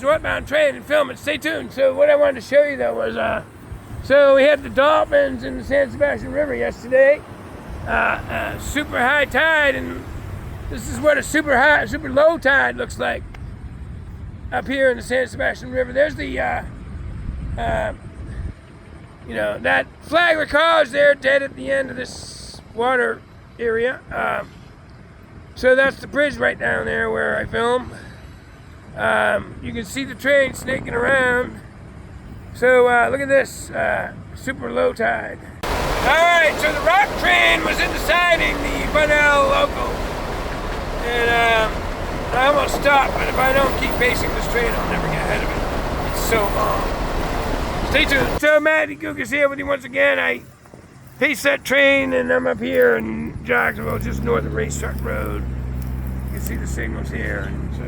northbound train and film it. Stay tuned. So what I wanted to show you though was, so we had the dolphins in the San Sebastian River yesterday. Super high tide, and this is what a super low tide looks like up here in the San Sebastian River. There's the, you know, that flag recalls there dead at the end of this water area. So that's the bridge right down there where I film. You can see the train snaking around. So look at this, super low tide. Alright, so the rock train was in the siding, the Bunnell local. And I almost stopped, but if I don't keep pacing this train, I'll never get ahead of it. It's so long. Stay tuned. So Matty Guokas here with you once again. I paced that train and I'm up here in Jacksonville, just north of Racetrack Road. You can see the signals here. And so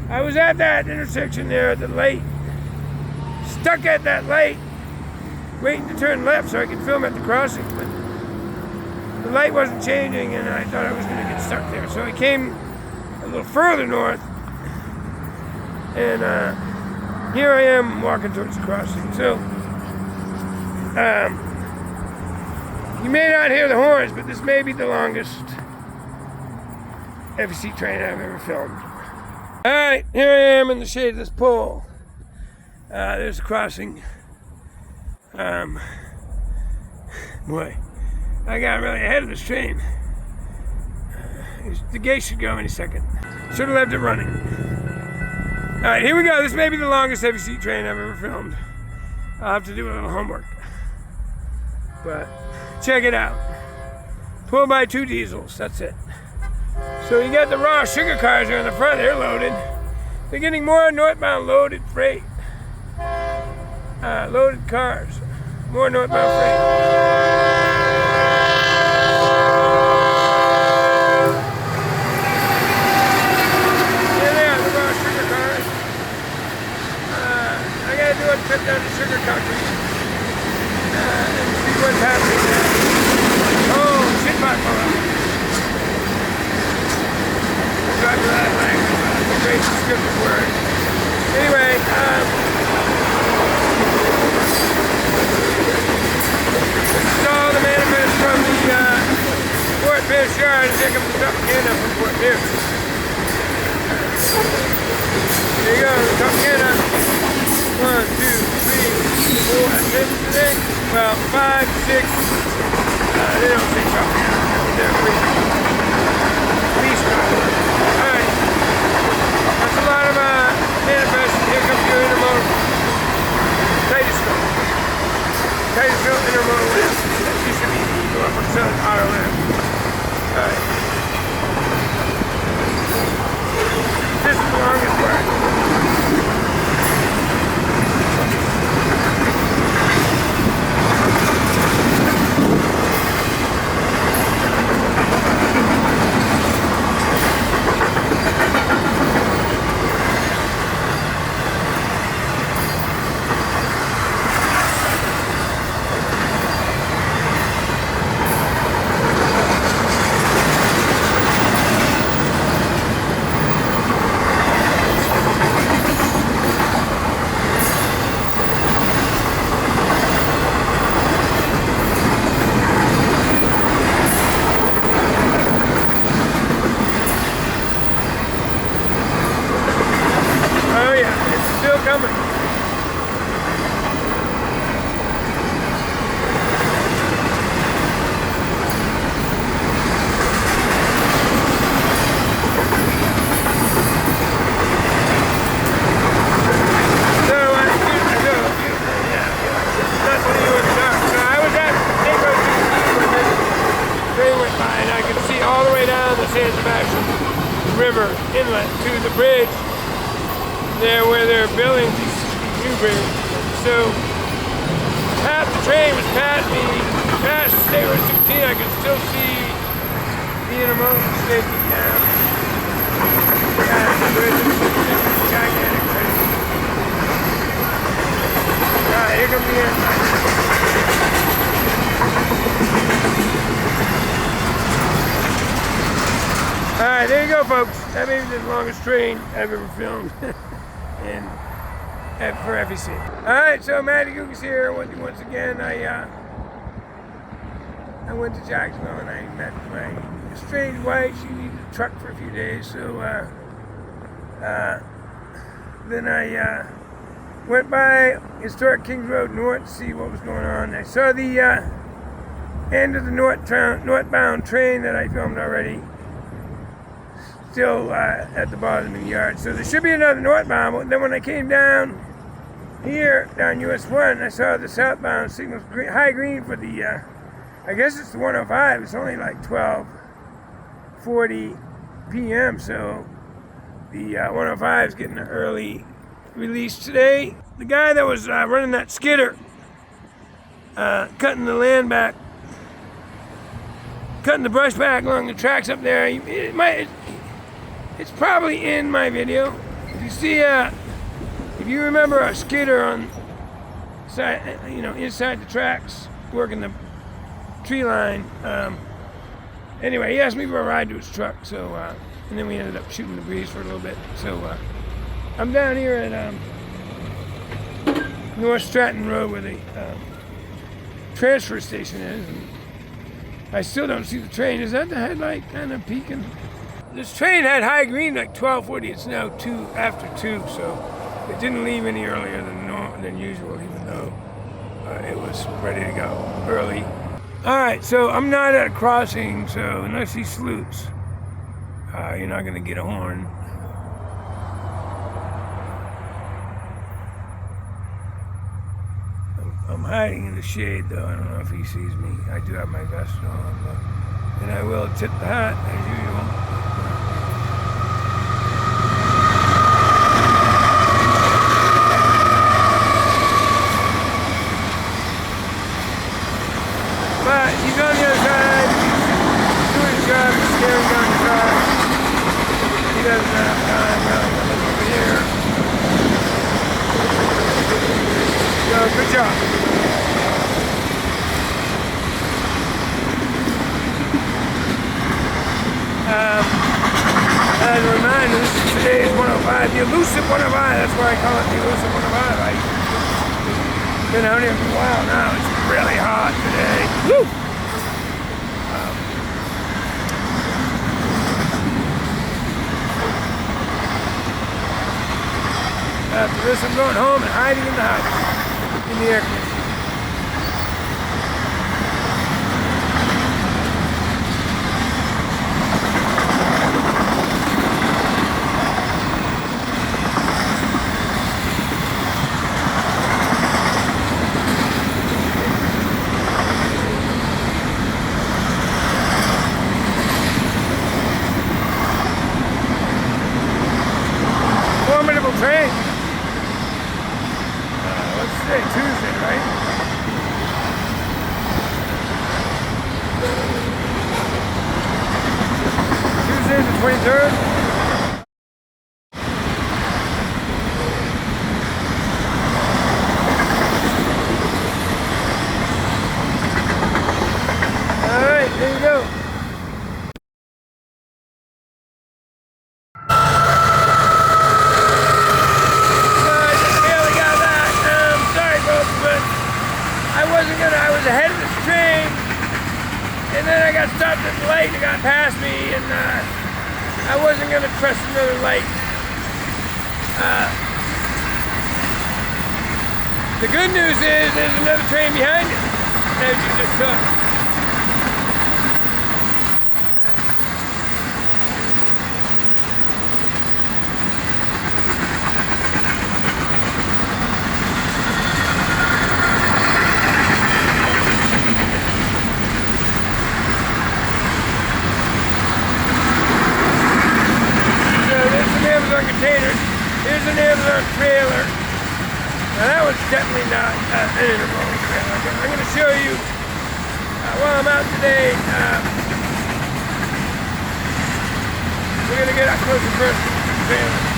I was at that intersection there at the light. Stuck at that light, waiting to turn left so I could film at the crossing, but the light wasn't changing and I thought I was going to get stuck there. So I came a little further north, and here I am walking towards the crossing. So you may not hear the horns, but this may be the longest FEC train I've ever filmed. Alright, here I am in the shade of this pole. There's the crossing. Boy, I got really ahead of this train. The gate should go any second. Should have left it running. Alright, here we go. This may be the longest FEC train I've ever filmed. I'll have to do a little homework. But check it out. 12x2 diesels, that's it. So you got the raw sugar cars there in the front, they're loaded. They're getting more northbound loaded freight. Loaded cars. More northbound freight. There they are, the raw sugar cars. I gotta do a trip down to sugar country and see what's happening there. Oh, shit my phone. That's a great descriptive word. Anyway, this is all the manifest from the Fort Pierce yard, and here comes the propaganda from Fort Pierce. There you go, the propaganda. 1, 2, 3, 4, that's it today. Well, 5, 6. They don't say propaganda, they're free. Police cars. Alright. That's a lot of manifest. Here comes your intermodal. Titusville. Titusville intermodal lift. That used to be the Norfolk Southern auto lift. Alright. This is the longest part. San Sebastian River inlet to the bridge there where they're building these new bridges. So half the train was past me, past State Road 16. I could still see the intermodal snaking down. The bridge is just a gigantic train. Alright, here comes the end. Alright, there you go, folks. That may be the longest train I've ever filmed. for FEC. Alright, so Matty Guokas here. Once again, I went to Jacksonville and I met my estranged wife. She needed a truck for a few days, so then I went by historic Kings Road North to see what was going on. I saw the end of the northbound train that I filmed already, still at the bottom of the yard. So there should be another northbound, but then when I came down here, down US 1, I saw the southbound signals high green for the, I guess it's the 105. It's only like 12:40 p.m., so the 105 is getting an early release today. The guy that was running that skidder, cutting the land back, cutting the brush back along the tracks up there, it's probably in my video. If you see, if you remember a skidder on side, inside the tracks, working the tree line. Anyway, he asked me for a ride to his truck, so and then we ended up shooting the breeze for a little bit. So I'm down here at North Stratton Road where the transfer station is. And I still don't see the train. Is that the headlight kind of peeking? This train had high green like 12:40. It's now after 2, so it didn't leave any earlier than usual, even though it was ready to go early. All right, so I'm not at a crossing, so unless he salutes, you're not going to get a horn. I'm hiding in the shade, though. I don't know if he sees me. I do have my vest on, and I will tip the hat as usual. But he's on the other side. He's doing his job. He's staring down the car. He doesn't have time. Well, I'm looking over here. So, good job. As a reminder, today is 105, the elusive 105, that's why I call it the elusive 105. I've been out here for a while now, it's really hot today. Woo! After this, I'm going home and hiding in the house, in the air conditioning. Formidable train. Let's say Tuesday, right? Tuesday the 23rd. All right, there you go. I was ahead of this train, and then I got stopped at the light and it got past me, and I wasn't going to trust another light. The good news is there's another train behind you, as you just took. Containers. Here's an Amazon trailer. Now that was definitely not an intermodal trailer, but I'm going to show you while I'm out today. We're going to get up close and personal to the trailer.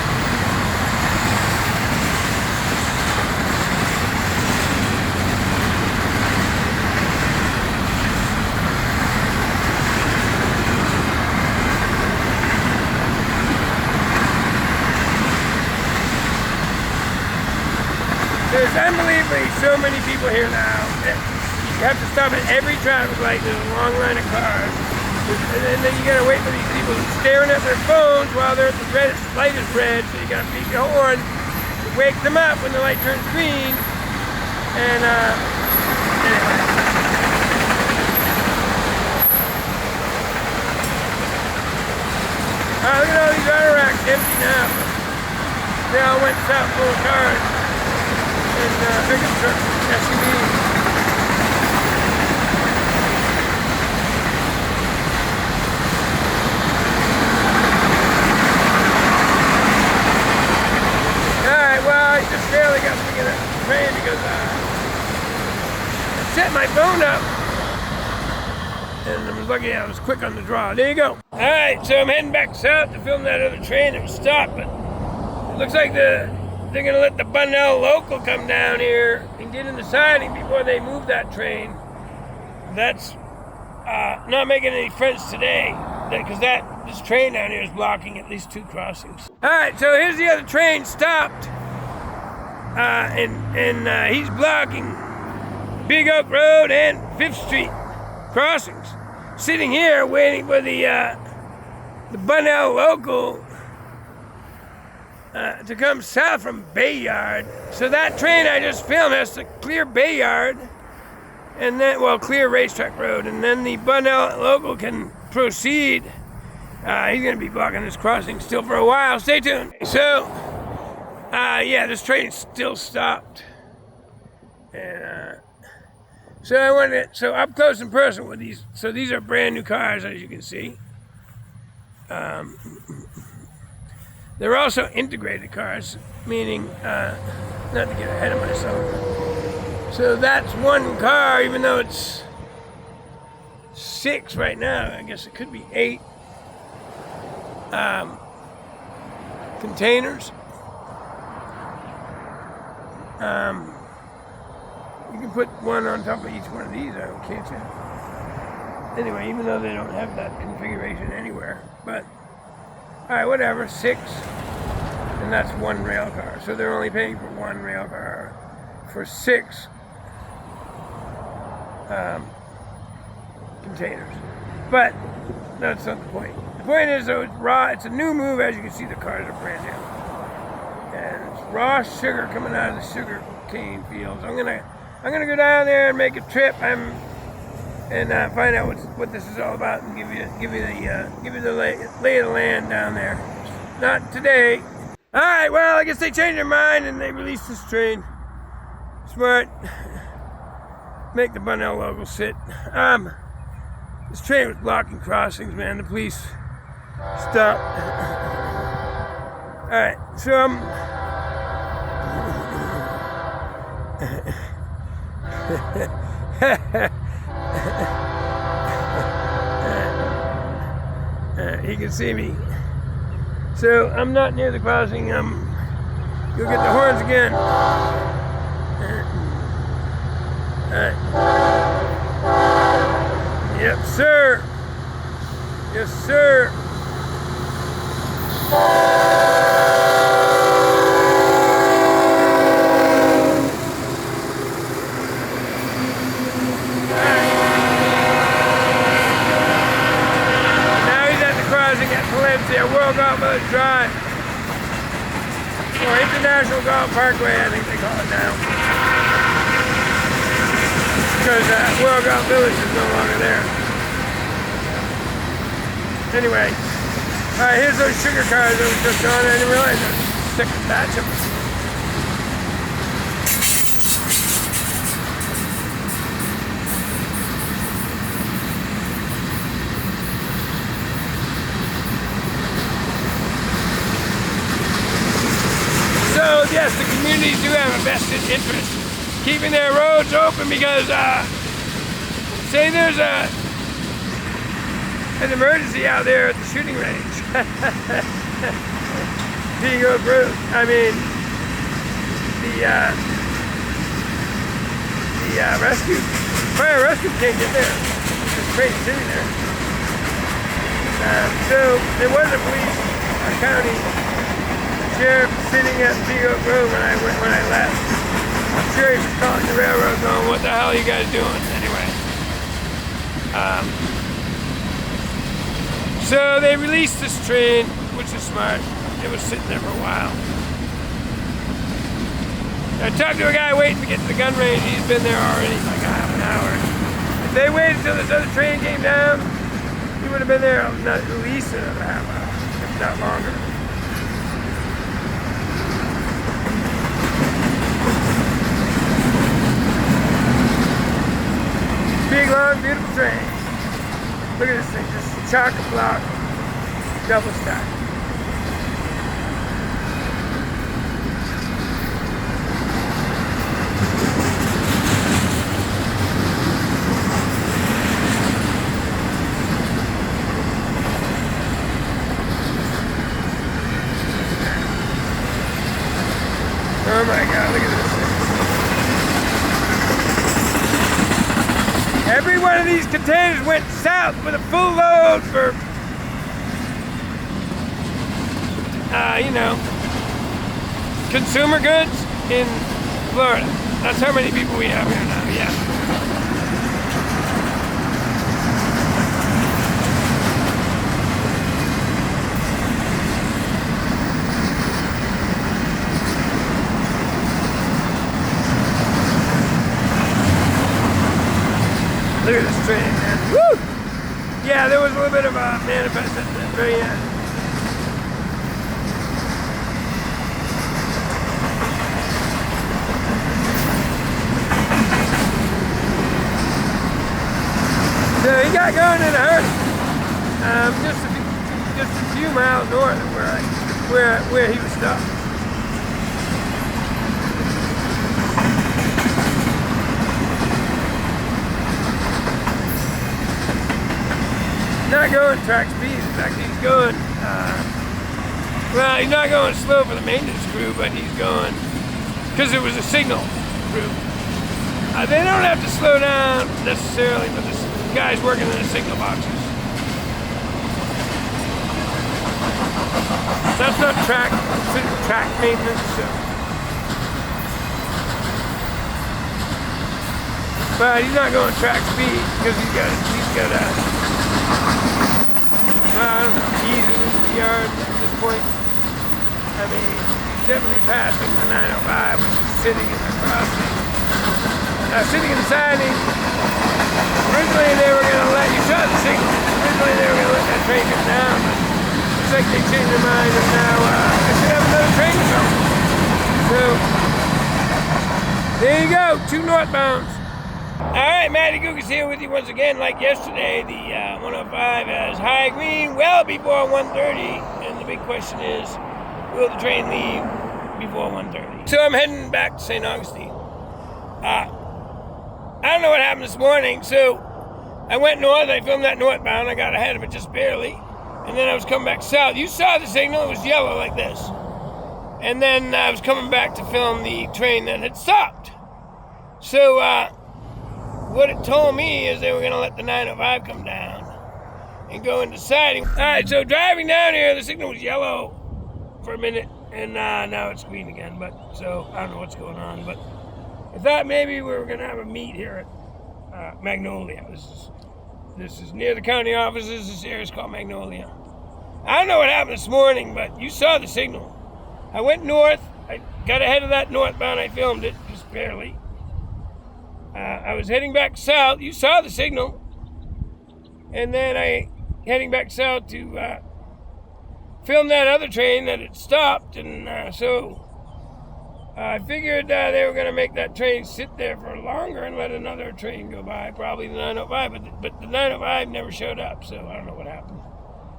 literally so many people here now. You have to stop at every traffic light. There's a long line of cars. And then you gotta wait for these people staring at their phones while they're at the red light is red. So you gotta beat your horn to wake them up when the light turns green. And anyway. Look at all these auto racks empty now. They all went south full of cars and pickup trucks, SUVs. Alright, well, I just barely got to get a train because I set my phone up. And I'm lucky I was quick on the draw. There you go. Alright, so I'm heading back south to film that other train that was stopped, but it looks like they're gonna let the Bunnell local come down here and get in the siding before they move that train. That's not making any friends today, because this train down here is blocking at least 2 crossings. Alright, so here's the other train stopped. And he's blocking Big Oak Road and 5th Street crossings. Sitting here waiting for the Bunnell local to come south from Bayard. So that train I just filmed has to clear Bayard and then, well, clear Racetrack Road, and then the Bunnell local can proceed. He's gonna be blocking this crossing still for a while. Stay tuned. So, yeah, this train's still stopped. And, so I wanted to, so up close and personal with these. So these are brand new cars, as you can see. They're also integrated cars, meaning, not to get ahead of myself. So that's one car, even though it's 6 right now. I guess it could be 8 containers. You can put one on top of each one of these, can't you? Anyway, even though they don't have that configuration anywhere. But, alright, whatever, 6. And that's 1 rail car. So they're only paying for 1 rail car for 6 containers. But, that's not the point. The point is, though, it's raw. It's a new move. As you can see, the cars are brand new. And it's raw sugar coming out of the sugar cane fields. I'm gonna go down there and make a trip and find out what this is all about and give you the lay of the land down there. Not today. All right. Well, I guess they changed their mind and they released this train. Smart. Make the Bunnell local sit. This train was blocking crossings, man. The police stopped. All right. So he can see me. So I'm not near the crossing. You'll get the horns again. Yep, sir. Yes, sir. World Golf Drive, or International Golf Parkway, I think they call it now, because World Golf Village is no longer there. Anyway, here's those sugar cars that were just on. I didn't realize there's 6 batch of them. So yes, the communities do have a vested interest keeping their roads open because, say there's an emergency out there at the shooting range. Big Oak Road. I mean, the fire rescue can't get there. There's a train sitting there. So there was a police, a county sheriff sitting at Big Oak Road when I left. I'm sure he was calling the railroad going, what the hell are you guys doing? Anyway. So they released this train, which is smart. It was sitting there for a while. I talked to a guy waiting to get to the gun range. He's been there already like half an hour. If they waited until this other train came down, he would have been there at least another half hour, if not longer. Big, long, beautiful train. Look at this thing, just chock-a-block, double stack. Oh my God, look at this thing. Every one of these containers went south with a full load for, you know, consumer goods in Florida. That's how many people we have here now, yeah. Look at this train, man. Woo! Yeah, there was a little bit of a manifest at the very end. So he got going in a hurry. Just a few miles north of where he was stopped. Not going track speed. In fact, he's going, well, he's not going slow for the maintenance crew, but he's going, because it was a signal crew. They don't have to slow down necessarily, but this guy's working in the signal boxes. That's not track maintenance, so. But he's not going track speed, because he's got I don't know, easily in the yard at this point. I mean, he's definitely passing the 905, which is sitting in the crossing. Sitting in the siding. Originally they were going to let, you saw the signal, originally they were going to let that train come down, but looks like they changed their mind and now I should have another train to go. So, there you go, 2 northbounds. Alright, Matty Guokas here with you once again. Like yesterday, the 105 has high green well before 1:30, and the big question is, will the train leave before 1:30? So I'm heading back to St. Augustine. I don't know what happened this morning, so I went north, I filmed that northbound, I got ahead of it just barely, and then I was coming back south. You saw the signal, it was yellow like this. And then I was coming back to film the train that had stopped. So, what it told me is they were going to let the 905 come down and go into siding. All right, so driving down here, the signal was yellow for a minute, and now it's green again. But so I don't know what's going on. But I thought maybe we were going to have a meet here at Magnolia. This is near the county offices. This area is called Magnolia. I don't know what happened this morning, but you saw the signal. I went north. I got ahead of that northbound. I filmed it just barely. I was heading back south. You saw the signal. And then I heading back south to film that other train that had stopped. And so I figured they were going to make that train sit there for longer and let another train go by, probably the 905. But the 905 never showed up, so I don't know what happened.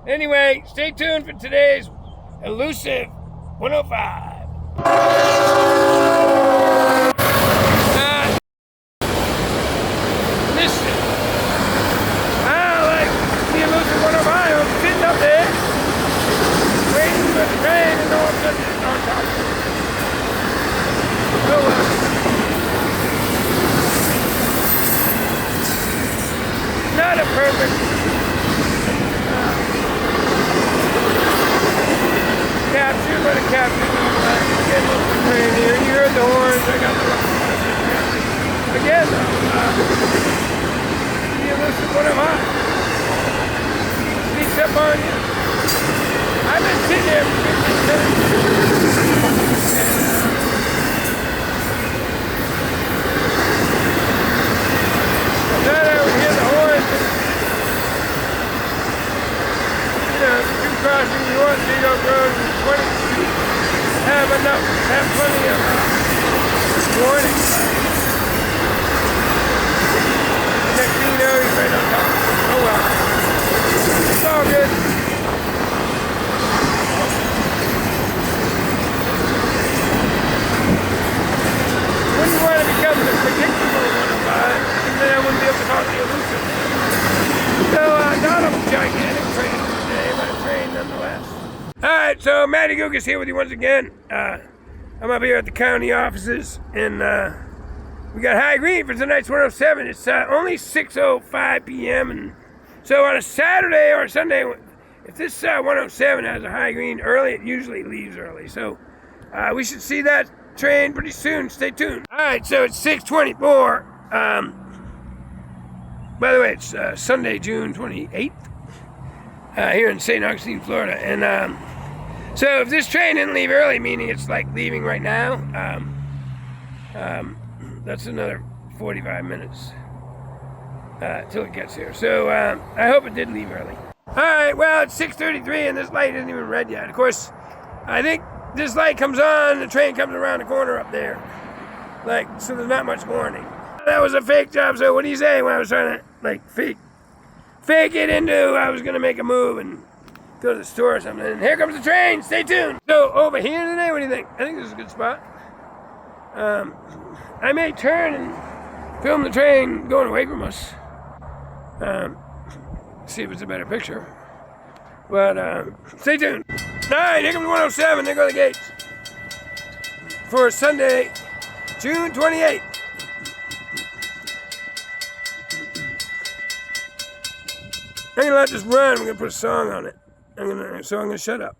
Anyway, stay tuned for today's elusive 105. Not a perfect capture, but a capture. Getting up the train here. You heard the horns. I got the again, though. The elusive one of mine sneaks up on you. I've been sitting there for 15 minutes. I thought I would hear the horns. You know, two crossing New York, Big Oak Road, and 20th Street. Have plenty of warning. Next thing you know, he's right on top. Oh well. It's all good. Wouldn't want to become the predictable one of mine, and then I wouldn't be able to talk the elusive. So, not a gigantic train today, but a train nonetheless. Alright, so Matty Guokas here with you once again. I'm up here at the county offices, and we got high green for tonight's 107. It's only 6:05 p.m. and so on a Saturday or a Sunday, if this 107 has a high green early, it usually leaves early. So we should see that train pretty soon. Stay tuned. All right, so it's 6:24. By the way, it's Sunday, June 28th, here in St. Augustine, Florida, and so if this train didn't leave early, meaning it's like leaving right now, that's another 45 minutes till it gets here. So I hope it did leave early. All right, well, it's 6:33 and this light isn't even red yet. Of course, I think this light comes on, the train comes around the corner up there. Like, so there's not much warning. That was a fake job, so what do you say when I was trying to, like, fake it into I was going to make a move and go to the store or something. And here comes the train. Stay tuned. So over here today, what do you think? I think this is a good spot. I may turn and film the train going away from us. See if it's a better picture. But stay tuned. All right, here comes 107. There go the gates. For Sunday, June 28th. I'm gonna let this run. I'm gonna put a song on it. I'm gonna shut up.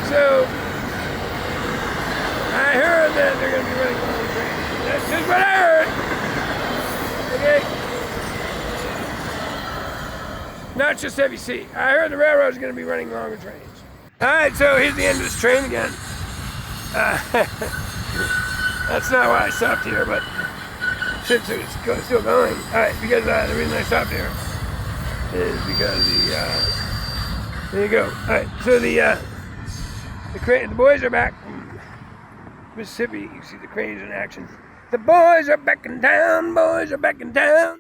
So I heard that they're going to be running longer trains. That's just what I heard. Okay. Not just FEC. I heard the railroad's going to be running longer trains. All right, so here's the end of this train again. That's not why I stopped here, but since it's still going. All right, because the reason I stopped here is because there you go. All right, so the boys are back from Mississippi. You see the cranes in action. The boys are back in town. Boys are back in town.